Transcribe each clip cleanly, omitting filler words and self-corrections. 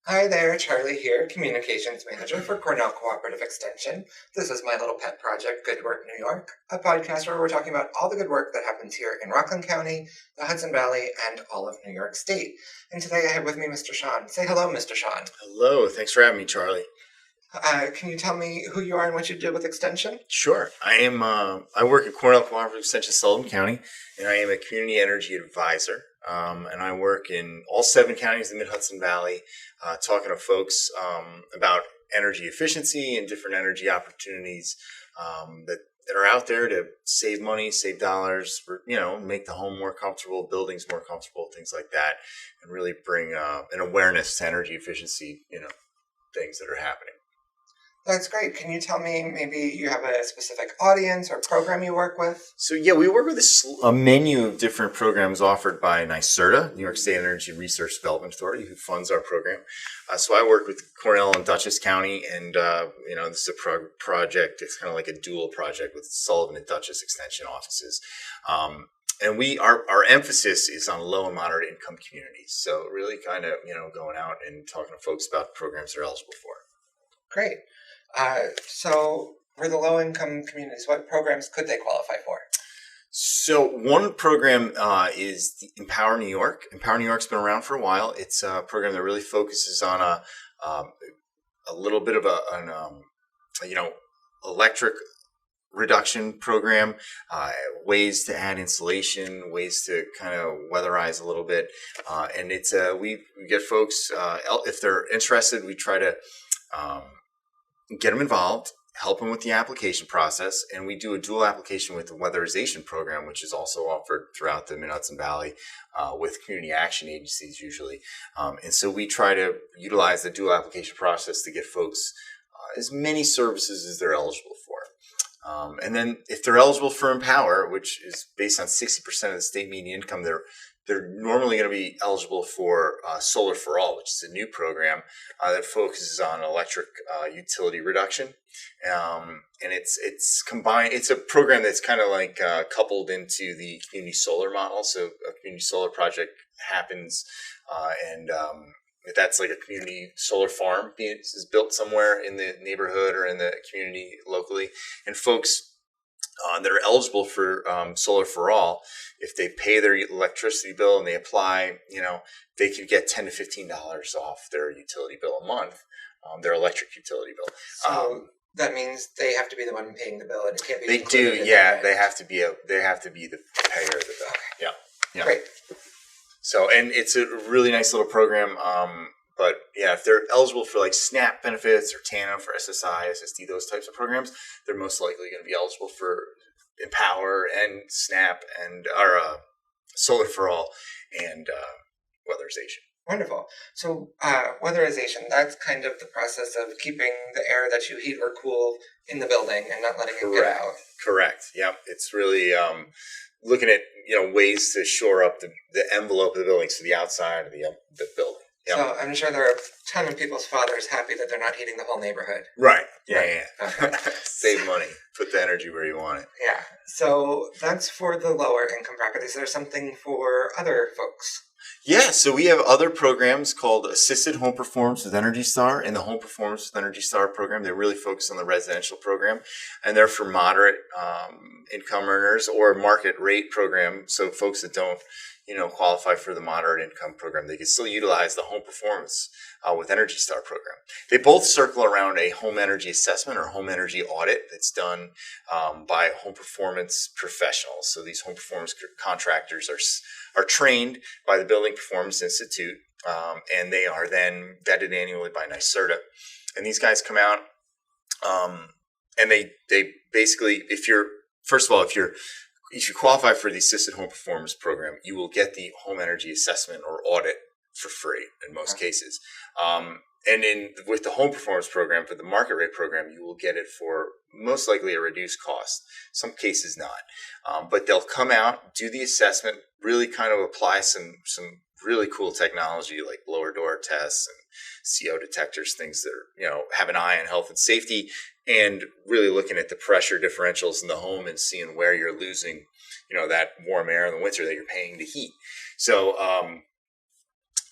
Hi there, Charlie here, Communications Manager for Cornell Cooperative Extension. This is my little pet project, Good Work New York, a podcast where we're talking about all the good work that happens here in Rockland County, the Hudson Valley, and all of New York State. And today I have with me Mr. Sean. Say hello, Mr. Sean. Hello, thanks for having me, Charlie. Can you tell me who you are and what you do with Extension? Sure. I work at Cornell Cooperative Extension, Sullivan County, and I am a community energy advisor. And I work in all 7 counties in the Mid-Hudson Valley, talking to folks about energy efficiency and different energy opportunities that are out there to save money, save dollars, make the home more comfortable, buildings more comfortable, things like that, and really bring an awareness to energy efficiency, things that are happening. That's great. Can you tell me maybe you have a specific audience or program you work with? So yeah, we work with a menu of different programs offered by NYSERDA, New York State Energy Research Development Authority, who funds our program. So I work with Cornell and Dutchess County, and this is a project. It's kind of like a dual project with Sullivan and Dutchess Extension offices. And our emphasis is on low and moderate income communities. So really kind of, going out and talking to folks about programs they're eligible for. Great. So for the low-income communities, what programs could they qualify for? So one program is the Empower New York. Empower New York's been around for a while. It's a program that really focuses on a little bit of an electric reduction program, ways to add insulation, ways to kind of weatherize a little bit, and it's we get folks if they're interested. We try to get them involved, help them with the application process, and we do a dual application with the weatherization program, which is also offered throughout the Mid-Hudson Valley with community action agencies usually. And so we try to utilize the dual application process to get folks as many services as they're eligible for. And then if they're eligible for Empower, which is based on 60% of the state median income, they're normally going to be eligible for Solar for All, which is a new program that focuses on electric utility reduction. And it's combined. It's a program that's kind of like coupled into the community solar model. So a community solar project happens, and that's like a community solar farm is built somewhere in the neighborhood or in the community locally, and folks that are eligible for Solar for All, if they pay their electricity bill and they apply, they could get $10 to $15 off their utility bill a month, their electric utility bill. So that means they have to be the one paying the bill, and it can't be. They do, yeah. They have to be the payer of the bill. Yeah. Great. So, and it's a really nice little program. But yeah, if they're eligible for like SNAP benefits or TANF for SSI, SSD, those types of programs, they're most likely going to be eligible for Empower and SNAP and our Solar for All and weatherization. Wonderful. So weatherization, that's kind of the process of keeping the air that you heat or cool in the building and not letting it get out. Correct. Yep. It's really looking at ways to shore up the envelope of the building, so the outside of the building. Yep. So I'm sure there are a ton of people's fathers happy that they're not heating the whole neighborhood. Right. Yeah. Okay. Save money. Put the energy where you want it. Yeah. So that's for the lower income bracket. Is there something for other folks? Yeah, so we have other programs called Assisted Home Performance with Energy Star and the Home Performance with Energy Star program. They really focus on the residential program, and they're for moderate income earners, or market rate program. So folks that don't qualify for the moderate income program, they can still utilize the Home Performance with Energy Star program. They both circle around a home energy assessment or home energy audit that's done by home performance professionals. So these home performance contractors are trained by the Building Performance Institute, and they are then vetted annually by NYSERDA. And these guys come out, and they basically, if you qualify for the Assisted Home Performance program, you will get the home energy assessment or audit for free in most cases. And with the home performance program, for the market rate program, you will get it for most likely a reduced cost. Some cases not, but they'll come out, do the assessment, really kind of apply some really cool technology like blower door tests and CO detectors, things that are, have an eye on health and safety, and really looking at the pressure differentials in the home and seeing where you're losing, that warm air in the winter that you're paying to heat. So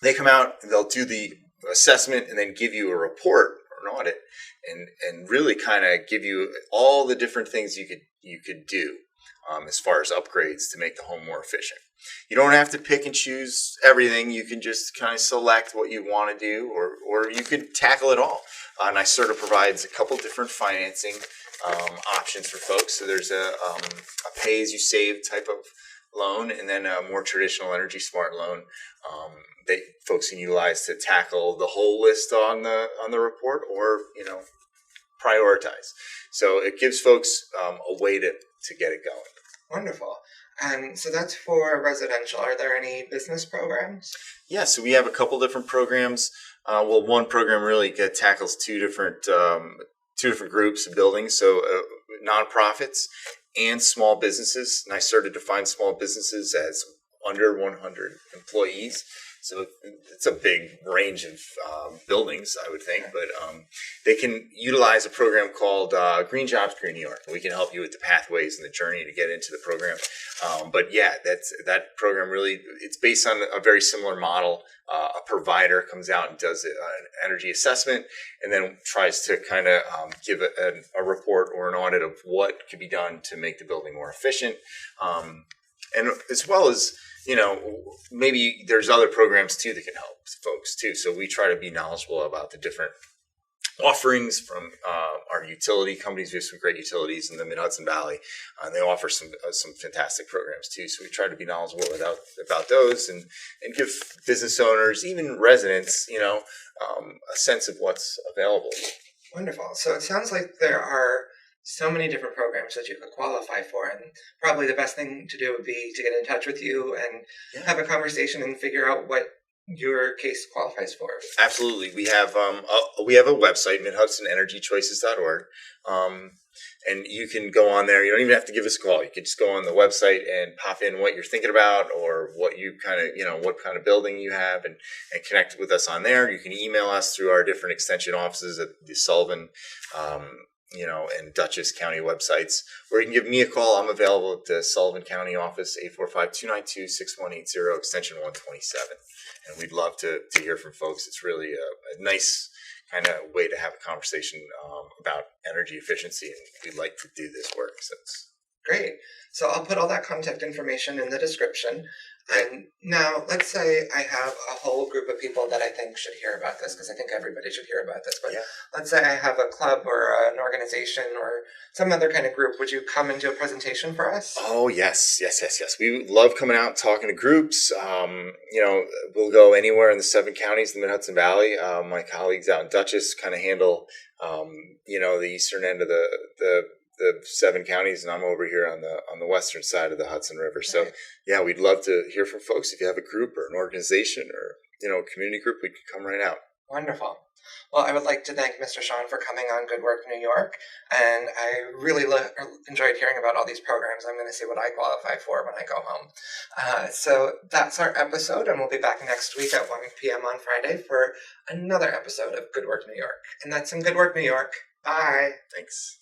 they come out, they'll do the assessment and then give you a report or an audit, and really kind of give you all the different things you could do as far as upgrades to make the home more efficient. You don't have to pick and choose everything. You can just kind of select what you want to do, or you could tackle it all. And NYSERDA provides a couple different financing options for folks. So there's a pay-as-you-save type of loan, and then a more traditional Energy Smart loan that folks can utilize to tackle the whole list on the report, or prioritize. So it gives folks a way to get it going. Wonderful. And so that's for residential. Are there any business programs? Yeah, so we have a couple different programs. One program really tackles two different groups of buildings. So nonprofits and small businesses. NYSERDA defines small businesses as under 100 employees. So it's a big range of buildings, I would think, but they can utilize a program called Green Jobs, Green New York. We can help you with the pathways and the journey to get into the program. But yeah, that program really, it's based on a very similar model. A provider comes out and does an energy assessment, and then tries to kind of give a report or an audit of what could be done to make the building more efficient. And as well as, maybe there's other programs too that can help folks too. So we try to be knowledgeable about the different offerings from our utility companies. We have some great utilities in the Mid-Hudson Valley, and they offer some fantastic programs too. So we try to be knowledgeable about those, and give business owners, even residents, a sense of what's available. Wonderful. So it sounds like there are so many different programs that you could qualify for, and probably the best thing to do would be to get in touch with you and have a conversation and figure out what your case qualifies for. Absolutely. We have a website, midhudsonenergychoices.org, and you can go on there. You don't even have to give us a call. You can just go on the website and pop in what you're thinking about, or what you what kind of building you have, and connect with us on there. You can email us through our different extension offices at the Sullivan and Dutchess County websites, or you can give me a call. I'm available at the Sullivan County office, 845-292-6180, extension 127. And we'd love to hear from folks. It's really a nice kind of way to have a conversation about energy efficiency, and we'd like to do this work. So it's great. So I'll put all that contact information in the description. And now, let's say I have a whole group of people that I think should hear about this, because I think everybody should hear about this. But let's say I have a club or an organization or some other kind of group. Would you come and do a presentation for us? Oh, yes. We love coming out and talking to groups. We'll go anywhere in the 7 counties in the Mid-Hudson Valley. My colleagues out in Dutchess kind of handle, the eastern end of the 7 counties, and I'm over here on the western side of the Hudson River. So yeah, we'd love to hear from folks. If you have a group or an organization or a community group, we can come right out. Wonderful. Well, I would like to thank Mr. Sean for coming on Good Work New York, and I really enjoyed hearing about all these programs. I'm going to see what I qualify for when I go home. So that's our episode, and we'll be back next week at 1 p.m. on Friday for another episode of Good Work New York. And that's in Good Work New York. Bye. Thanks.